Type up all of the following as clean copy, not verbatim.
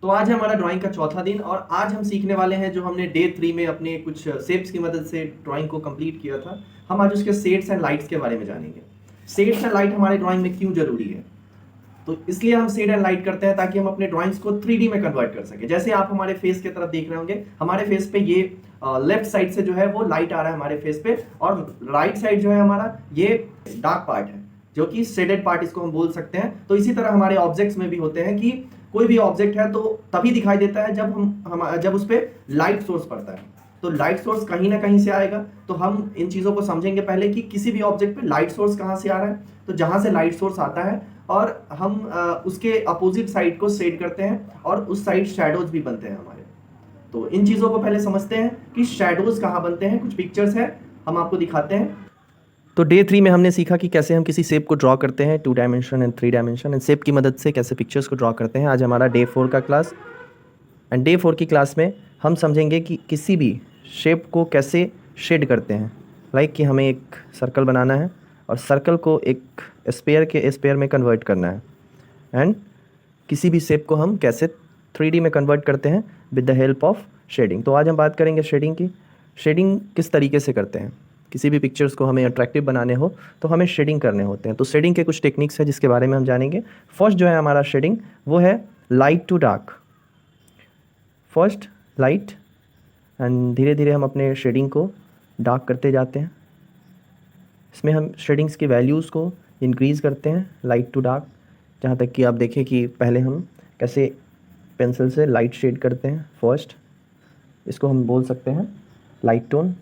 तो आज है हमारा ड्राइंग का चौथा दिन और आज हम सीखने वाले हैं जो हमने डे 3 में अपने कुछ शेप्स की मदद से ड्राइंग को कंप्लीट किया था। हम आज उसके शेड्स एंड लाइट्स के बारे में जानेंगे। शेड्स एंड लाइट हमारे ड्राइंग में क्यों जरूरी है, तो इसलिए हम शेड एंड लाइट करते हैं ताकि हम अपने ड्राइंग्स को 3D में कन्वर्ट कर सके। जैसे आप हमारे फेस की तरफ देख रहे होंगे, हमारे फेस पे ये लेफ्ट साइड से जो है वो लाइट आ रहा है हमारे फेस पे, और राइट साइड जो है हमारा ये डार्क पार्ट है जो कि शेडेड पार्ट इसको हम बोल सकते हैं। तो इसी तरह हमारे ऑब्जेक्ट्स में भी होते हैं कि कोई भी ऑब्जेक्ट है तो तभी दिखाई देता है जब उस पर लाइट सोर्स पड़ता है। तो लाइट सोर्स कहीं ना कहीं से आएगा, तो हम इन चीज़ों को समझेंगे पहले कि किसी भी ऑब्जेक्ट पे लाइट सोर्स कहाँ से आ रहा है। तो जहाँ से लाइट सोर्स आता है और हम उसके अपोजिट साइड को शेड करते हैं और उस साइड शैडोज भी बनते हैं हमारे। तो इन चीज़ों को पहले समझते हैं कि शैडोज कहाँ बनते हैं। कुछ पिक्चर्स हैं, हम आपको दिखाते हैं। तो डे 3 में हमने सीखा कि कैसे हम किसी शेप को ड्रॉ करते हैं 2 dimension and 3 dimension, and shape की मदद से कैसे पिक्चर्स को ड्रॉ करते हैं। आज हमारा डे 4 का क्लास, एंड डे 4 की क्लास में हम समझेंगे कि किसी भी शेप को कैसे शेड करते हैं। लाइक कि हमें एक सर्कल बनाना है और सर्कल को एक स्पेयर में कन्वर्ट करना है, एंड किसी भी शेप को हम कैसे 3D में कन्वर्ट करते हैं with the help of shading. तो आज हम बात करेंगे शेडिंग की। शेडिंग किस तरीके से करते हैं। किसी भी पिक्चर्स को हमें अट्रैक्टिव बनाने हो तो हमें शेडिंग करने होते हैं। तो शेडिंग के कुछ टेक्निक्स हैं जिसके बारे में हम जानेंगे। फर्स्ट जो है हमारा शेडिंग वो है light to dark. First light, and धीरे धीरे हम अपने शेडिंग को डार्क करते जाते हैं। इसमें हम शेडिंग्स की वैल्यूज़ को इंक्रीज़ करते हैं लाइट टू डार्क, जहाँ तक कि आप देखें कि पहले हम कैसे पेंसिल से लाइट शेड करते हैं। फर्स्ट इसको हम बोल सकते हैं लाइट टोन।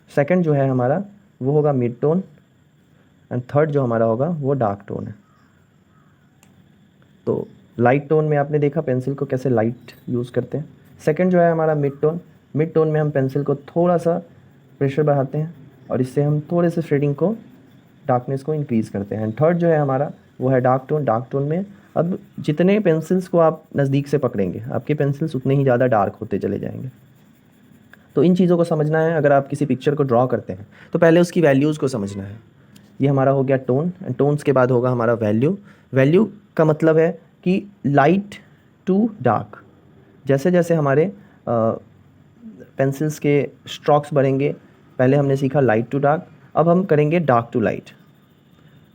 सेकंड जो है हमारा वो होगा मिड टोन, एंड थर्ड जो हमारा होगा वो डार्क टोन है। तो लाइट टोन में आपने देखा पेंसिल को कैसे लाइट यूज़ करते हैं। सेकंड जो है हमारा मिड टोन। मिड टोन में हम पेंसिल को थोड़ा सा प्रेशर बढ़ाते हैं और इससे हम थोड़े से शेडिंग को, डार्कनेस को इंक्रीज़ करते हैं। एंड थर्ड जो है हमारा वो है डार्क टोन। डार्क टोन में अब जितने पेंसिल्स को आप नज़दीक से पकड़ेंगे आपके पेंसिल्स उतने ही ज़्यादा डार्क होते चले जाएंगे। तो इन चीज़ों को समझना है। अगर आप किसी पिक्चर को ड्रॉ करते हैं तो पहले उसकी वैल्यूज़ को समझना है। ये हमारा हो गया टोन, एंड टोन्स के बाद होगा हमारा वैल्यू। वैल्यू का मतलब है कि लाइट टू डार्क। जैसे जैसे हमारे पेंसिल्स के स्ट्रोक्स बढ़ेंगे, पहले हमने सीखा लाइट टू डार्क, अब हम करेंगे dark to light.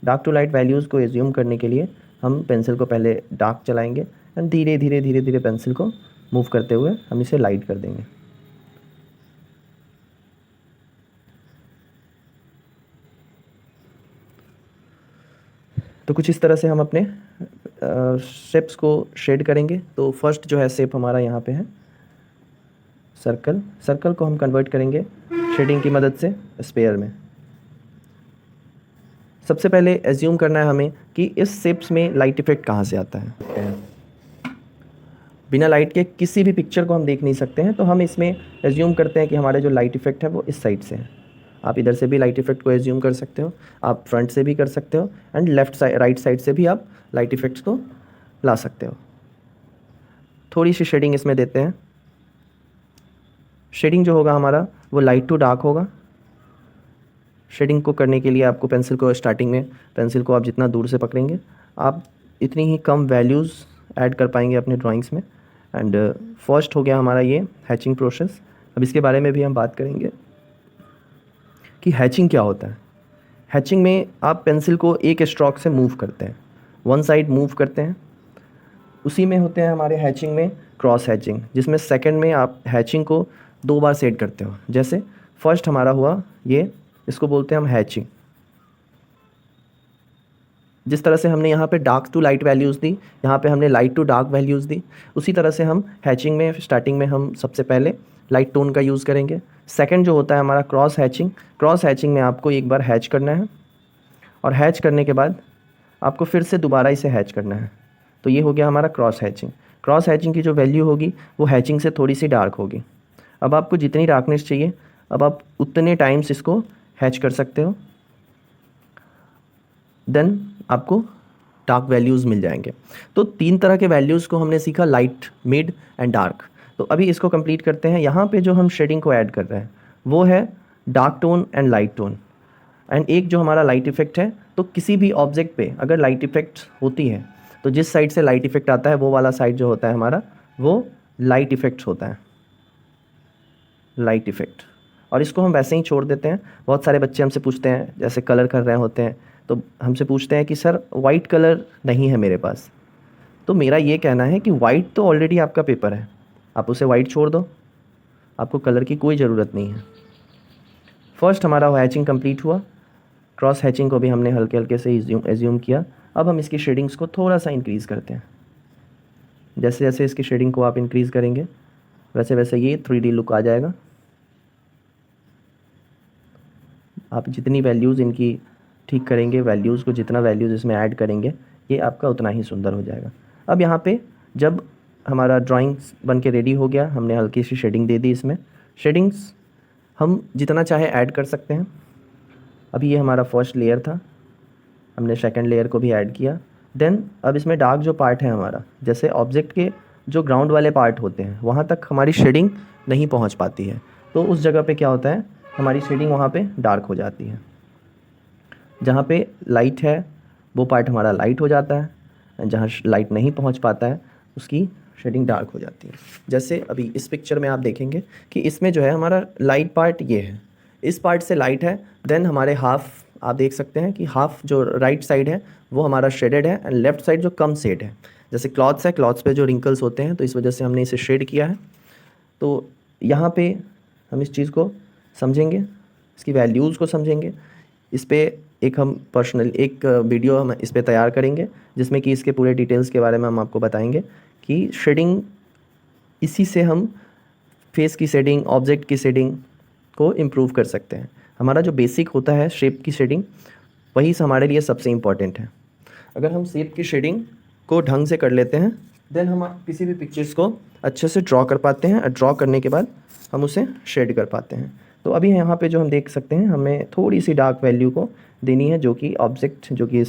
Dark to light values को एज्यूम करने के लिए हम पेंसिल को पहले डार्क चलाएंगे एंड धीरे धीरे धीरे धीरे पेंसिल को मूव करते हुए हम इसे लाइट कर देंगे। तो कुछ इस तरह से हम अपने शेप्स को शेड करेंगे। तो फर्स्ट जो है शेप हमारा यहाँ पे है सर्कल। सर्कल को हम कन्वर्ट करेंगे शेडिंग की मदद से स्पेयर में। सबसे पहले एज्यूम करना है हमें कि इस शेप्स में लाइट इफेक्ट कहाँ से आता है। बिना लाइट के किसी भी पिक्चर को हम देख नहीं सकते हैं, तो हम इसमें एज्यूम करते हैं कि हमारे जो लाइट इफेक्ट है वो इस साइड से है। आप इधर से भी लाइट इफेक्ट को एज्यूम कर सकते हो, आप फ्रंट से भी कर सकते हो, and left side right side से भी आप लाइट इफेक्ट्स को ला सकते हो। थोड़ी सी शेडिंग इसमें देते हैं। शेडिंग जो होगा हमारा वो लाइट टू डार्क होगा। शेडिंग को करने के लिए आपको पेंसिल को स्टार्टिंग में, पेंसिल को आप जितना दूर से पकड़ेंगे आप इतनी ही कम वैल्यूज़ ऐड कर पाएंगे अपने ड्राइंग्स में। एंड फर्स्ट हो गया हमारा ये हैचिंग प्रोसेस। अब इसके बारे में भी हम बात करेंगे कि हैचिंग क्या होता है। हैचिंग में आप पेंसिल को एक स्ट्रोक से मूव करते हैं, वन साइड मूव करते हैं। उसी में होते हैं हमारे हैचिंग में क्रॉस हैचिंग, जिसमें सेकंड में आप हैचिंग को 2 बार सेट करते हो। जैसे फर्स्ट हमारा हुआ ये, इसको बोलते हैं हम हैचिंग। जिस तरह से हमने यहाँ पे डार्क टू लाइट वैल्यूज़ दी, यहाँ पे हमने लाइट टू डार्क वैल्यूज़ दी, उसी तरह से हम हैचिंग में स्टार्टिंग में हम सबसे पहले लाइट टोन का यूज़ करेंगे। सेकंड जो होता है हमारा क्रॉस हैचिंग। क्रॉस हैचिंग में आपको एक बार हैच करना है और हैच करने के बाद आपको फिर से दोबारा इसे हैच करना है। तो ये हो गया हमारा क्रॉस हैचिंग। क्रॉस हैचिंग की जो वैल्यू होगी वो हैचिंग से थोड़ी सी डार्क होगी। अब आपको जितनी डार्कनेस चाहिए अब आप उतने टाइम्स इसको हैच कर सकते हो, देन आपको डार्क वैल्यूज़ मिल जाएंगे। तो 3 तरह के वैल्यूज़ को हमने सीखा, लाइट, मिड एंड डार्क। तो अभी इसको कंप्लीट करते हैं। यहाँ पे जो हम शेडिंग को ऐड कर रहे हैं वो है dark tone and light tone, and एक जो हमारा लाइट इफेक्ट है। तो किसी भी ऑब्जेक्ट पे अगर लाइट इफेक्ट होती है तो जिस साइड से लाइट इफेक्ट आता है वो वाला साइड जो होता है हमारा वो लाइट इफेक्ट होता है, लाइट इफेक्ट। और इसको हम वैसे ही छोड़ देते हैं। बहुत सारे बच्चे हमसे पूछते हैं, जैसे कलर कर रहे होते हैं तो हमसे पूछते हैं कि सर वाइट कलर नहीं है मेरे पास। तो मेरा ये कहना है कि वाइट तो ऑलरेडी आपका पेपर है, आप उसे वाइट छोड़ दो, आपको कलर की कोई ज़रूरत नहीं है। फर्स्ट हमारा हैचिंग कंप्लीट हुआ, क्रॉस हैचिंग को भी हमने हल्के हल्के से एज्यूम किया। अब हम इसकी शेडिंग्स को थोड़ा सा इंक्रीज़ करते हैं। जैसे जैसे इसकी शेडिंग को आप इंक्रीज़ करेंगे वैसे वैसे ये 3D लुक आ जाएगा। आप जितनी वैल्यूज़ इनकी ठीक करेंगे, वैल्यूज़ को जितना वैल्यूज़ इसमें ऐड करेंगे, ये आपका उतना ही सुंदर हो जाएगा। अब यहाँ पे जब हमारा ड्राइंग्स बन के रेडी हो गया, हमने हल्की सी शेडिंग दे दी। इसमें शेडिंग्स हम जितना चाहे ऐड कर सकते हैं। अभी ये हमारा फर्स्ट लेयर था, हमने सेकंड लेयर को भी ऐड किया। देन अब इसमें डार्क जो पार्ट है हमारा, जैसे ऑब्जेक्ट के जो ग्राउंड वाले पार्ट होते हैं वहाँ तक हमारी शेडिंग नहीं पहुँच पाती है, तो उस जगह पे क्या होता है, हमारी शेडिंग वहाँ पे डार्क हो जाती है। जहाँ पे लाइट है वो पार्ट हमारा लाइट हो जाता है, जहाँ लाइट नहीं पहुँच पाता है उसकी शेडिंग डार्क हो जाती है। जैसे अभी इस पिक्चर में आप देखेंगे कि इसमें जो है हमारा लाइट पार्ट ये है, इस पार्ट से लाइट है। देन हमारे हाफ आप देख सकते हैं कि हाफ जो राइट साइड है वो हमारा शेडेड है एंड लेफ़्ट साइड जो कम शेड है। जैसे क्लॉथ्स है, क्लॉथ्स पे जो रिंकल्स होते हैं तो इस वजह से हमने इसे शेड किया है। तो यहाँ पे हम इस चीज़ को समझेंगे, इसकी वैल्यूज़ को समझेंगे। इस पर हम एक वीडियो हम इस पर तैयार करेंगे जिसमें कि इसके पूरे डिटेल्स के बारे में हम आपको बताएंगे कि शेडिंग, इसी से हम फेस की शेडिंग, ऑब्जेक्ट की शेडिंग को इम्प्रूव कर सकते हैं। हमारा जो बेसिक होता है शेप की शेडिंग, वही हमारे लिए सबसे इम्पॉर्टेंट है। अगर हम शेप की शेडिंग को ढंग से कर लेते हैं देन हम किसी भी पिक्चर्स को अच्छे से ड्रॉ कर पाते हैं, और ड्रॉ करने के बाद हम उसे शेड कर पाते हैं। तो अभी यहाँ पे जो हम देख सकते हैं, हमें थोड़ी सी डार्क वैल्यू को देनी है जो कि ऑब्जेक्ट, जो कि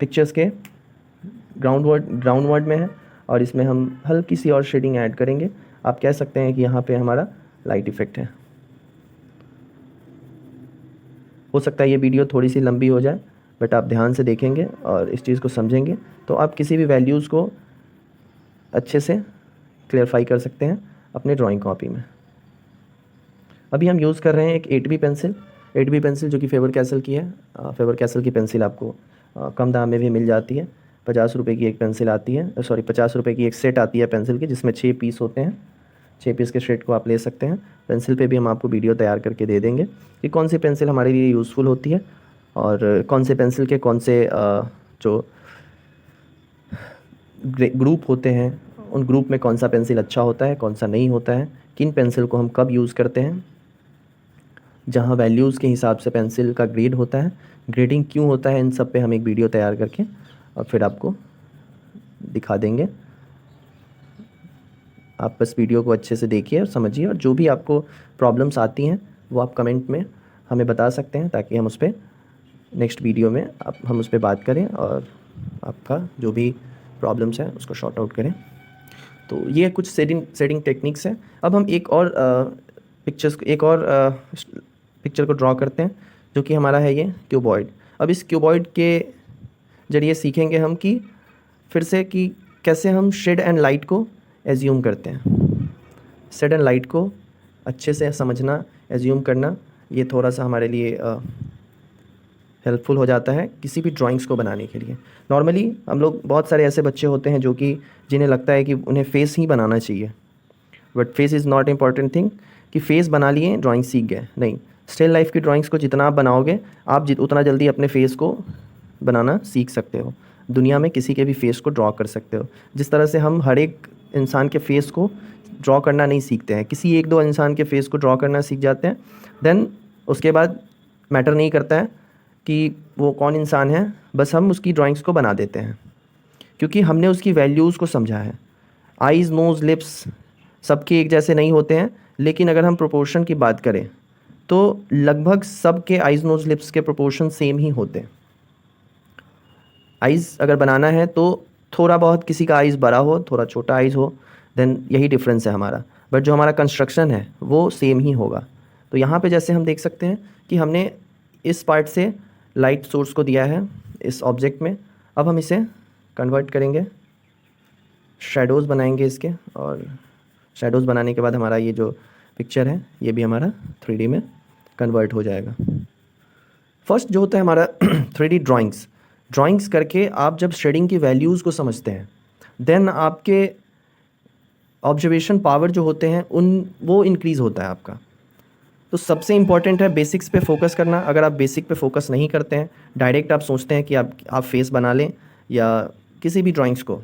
पिक्चर्स के ग्राउंड में है, और इसमें हम हल्की सी और शेडिंग ऐड करेंगे। आप कह सकते हैं कि यहाँ पे हमारा लाइट इफ़ेक्ट है। हो सकता है ये वीडियो थोड़ी सी लंबी हो जाए, बट आप ध्यान से देखेंगे और इस चीज़ को समझेंगे तो आप किसी भी वैल्यूज़ को अच्छे से क्लियरफाई कर सकते हैं अपने ड्राइंग कॉपी में। अभी हम यूज़ कर रहे हैं एक 8B पेंसिल जो कि फेबर कैसल की है। फेबर कैसल की पेंसिल आपको कम दाम में भी मिल जाती है। 50 रुपये की एक पेंसिल आती है, 50 रुपये की एक सेट आती है पेंसिल की, जिसमें 6 पीस होते हैं। 6 पीस के सेट को आप ले सकते हैं। पेंसिल पे भी हम आपको वीडियो तैयार करके दे देंगे कि कौन सी पेंसिल हमारे लिए यूज़फुल होती है और कौन से पेंसिल के कौन से जो ग्रुप होते हैं उन ग्रुप में कौन सा पेंसिल अच्छा होता है, कौन सा नहीं होता है, किन पेंसिल को हम कब यूज़ करते हैं। जहाँ वैल्यूज़ के हिसाब से पेंसिल का ग्रेड होता है, ग्रेडिंग क्यों होता है, इन सब पे हम एक वीडियो तैयार करके और फिर आपको दिखा देंगे। आप बस वीडियो को अच्छे से देखिए और समझिए, और जो भी आपको प्रॉब्लम्स आती हैं वो आप कमेंट में हमें बता सकते हैं ताकि हम उस पर नेक्स्ट वीडियो में हम उस पर बात करें और आपका जो भी प्रॉब्लम्स हैं उसको शॉर्ट आउट करें। तो ये कुछ शेडिंग टेक्निक्स हैं। अब हम एक और पिक्चर को ड्रॉ करते हैं जो कि हमारा है ये क्यूबॉइड। अब इस क्यूबॉइड के ज़रिए सीखेंगे हम कि फिर से कि कैसे हम शेड एंड लाइट को एज्यूम करते हैं। शेड एंड लाइट को अच्छे से समझना, एज्यूम करना, ये थोड़ा सा हमारे लिए हेल्पफुल हो जाता है किसी भी ड्राइंग्स को बनाने के लिए। नॉर्मली हम लोग, बहुत सारे ऐसे बच्चे होते हैं जो कि जिन्हें लगता है कि उन्हें फेस ही बनाना चाहिए, but face is not important thing कि फेस बना लिए ड्राइंग सीख गए, नहीं। स्टिल लाइफ की ड्राइंग्स को जितना आप बनाओगे आप उतना जल्दी अपने फेस को बनाना सीख सकते हो। दुनिया में किसी के भी फेस को ड्रॉ कर सकते हो। जिस तरह से हम हर एक इंसान के फेस को ड्रॉ करना नहीं सीखते हैं, किसी 1-2 इंसान के फेस को ड्रॉ करना सीख जाते हैं, देन उसके बाद मैटर नहीं करता है कि वो कौन इंसान है, बस हम उसकी ड्राइंग्स को बना देते हैं क्योंकि हमने उसकी वैल्यूज़ को समझा है। आइज़, नोज़, लिप्स सबके एक जैसे नहीं होते हैं, लेकिन अगर हम प्रोपोर्शन की बात करें तो लगभग सबके आइज़, नोज़, लिप्स के प्रोपोर्शन सेम ही होते हैं। आइज़ अगर बनाना है तो थोड़ा बहुत किसी का आइज़ बड़ा हो, थोड़ा छोटा आइज़ हो, देन यही डिफरेंस है हमारा, बट जो हमारा कंस्ट्रक्शन है वो सेम ही होगा। तो यहाँ पे जैसे हम देख सकते हैं कि हमने इस पार्ट से लाइट सोर्स को दिया है इस ऑब्जेक्ट में। अब हम इसे कन्वर्ट करेंगे, शेडोज़ बनाएंगे इसके, और शेडोज़ बनाने के बाद हमारा ये जो पिक्चर है ये भी हमारा 3D में कन्वर्ट हो जाएगा। फर्स्ट जो होता है हमारा 3D ड्राइंग्स करके आप जब शेडिंग की वैल्यूज़ को समझते हैं, देन आपके ऑब्जर्वेशन पावर जो होते हैं वो इंक्रीज़ होता है आपका। तो सबसे इम्पॉर्टेंट है बेसिक्स पे फोकस करना। अगर आप बेसिक पे फोकस नहीं करते हैं, डायरेक्ट आप सोचते हैं कि आप फेस बना लें या किसी भी ड्राइंग्स को,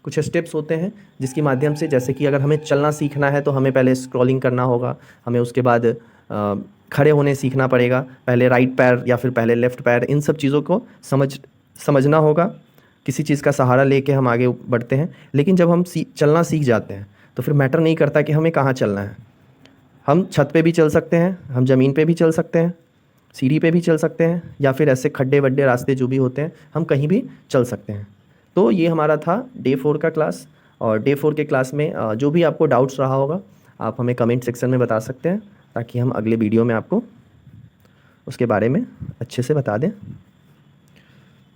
कुछ स्टेप्स होते हैं जिसके माध्यम से, जैसे कि अगर हमें चलना सीखना है तो हमें पहले स्क्रॉलिंग करना होगा, हमें उसके बाद खड़े होने सीखना पड़ेगा, पहले राइट पैर या फिर पहले लेफ़्ट पैर, इन सब चीज़ों को समझना होगा। किसी चीज़ का सहारा लेके हम आगे बढ़ते हैं। लेकिन जब हम चलना सीख जाते हैं तो फिर मैटर नहीं करता कि हमें कहाँ चलना है। हम छत पे भी चल सकते हैं, हम ज़मीन पे भी चल सकते हैं, सीढ़ी पे भी चल सकते हैं, या फिर ऐसे खड्डे वड्डे रास्ते जो भी होते हैं हम कहीं भी चल सकते हैं। तो ये हमारा था डे 4 का क्लास। और डे 4 के क्लास में जो भी आपको डाउट्स रहा होगा आप हमें कमेंट सेक्शन में बता सकते हैं, ताकि हम अगले वीडियो में आपको उसके बारे में अच्छे से बता दें।